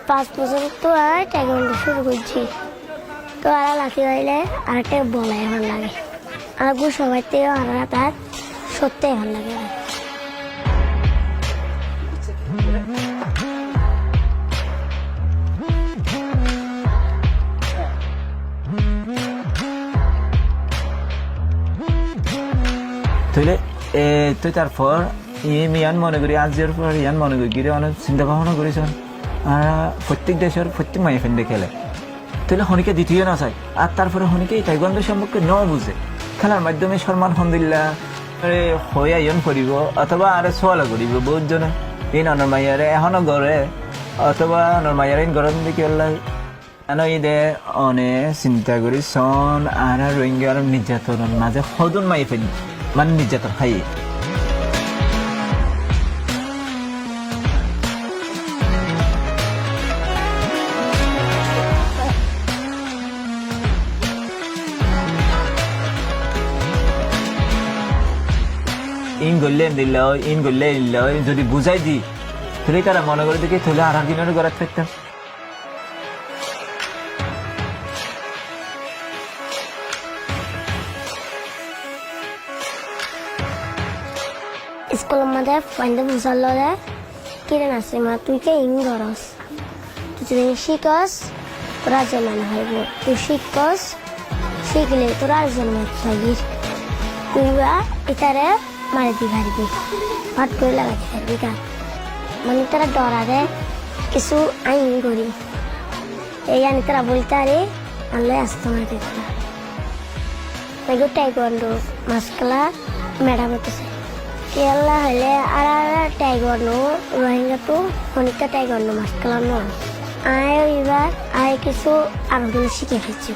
5 বছর তো আর টাইকোয়ান্ডো শুরু করছি তো আর লাঠি হইলে আরেকটা বলাই এখন লাগে আর গু সবাই থেকে আর তার সত্যি এখন লাগে তাহলে তুই তারপর ইয়ান মনে করি আজের পর ইয়ান মনে করি গিয়ে অনেক চিন্তা ভাবনা করিস প্রত্যেক দেশের প্রত্যেক মাই ফ্রেন্ডে খেলে তাহলে হনিকে দ্বিতীয় না চাই আর তারপরে হনিকে এই টাইকোয়ান্ডো সম্পর্কে ন বুঝে খেলার মাধ্যমে সলমান আলহামদুলিল্লাহ হইয়া ইয়ন করিব অথবা আরে সোয়ালা করিব বহুত জনে এই নর মাইয়ারে এখনো গড়ে অথবা নর মাইয়ারে গরম দেখি ঈদে অনেক চিন্তা করি সন আর রোহিঙ্গার নির্যাতনের মাঝে সদন মাই ফেলি মানে নির্যাতন খাইয়ে ইন করলে দিল ইন করলে দিল যদি বুঝাই দি তাহলে তারা মনে করে দেখি তাহলে আর দিনের ঘরে থাকতাম স্কুলের মধ্যে ফাইন্দে বুঝালে কিরে নাচে মা তুই কে ইং গরস তুই যদি শিখস তোরা যেমন হইব তুই শিখস শিখলে তোরা যেমন থাকি তুই বা এটারে মারি দি পারবি ভাট করে লাগাতে পারবি গান মানে তারা ডরা দেয় কিছু আইন করি এই আনি তারা বলতে আরে আল্লাহ আসতে মারতে তারা এগুলো টাইকোয়ান্ডো মাস্কলা ম্যাডাম হতেছে কেরালা হলে আর টাইকোয়ান্ডো রোহিঙ্গা তো অনেকটা টাইকোয়ান্ডো মাস্কলা নয় আয় এবার আয় কিছু আরো শিখে ফেলছি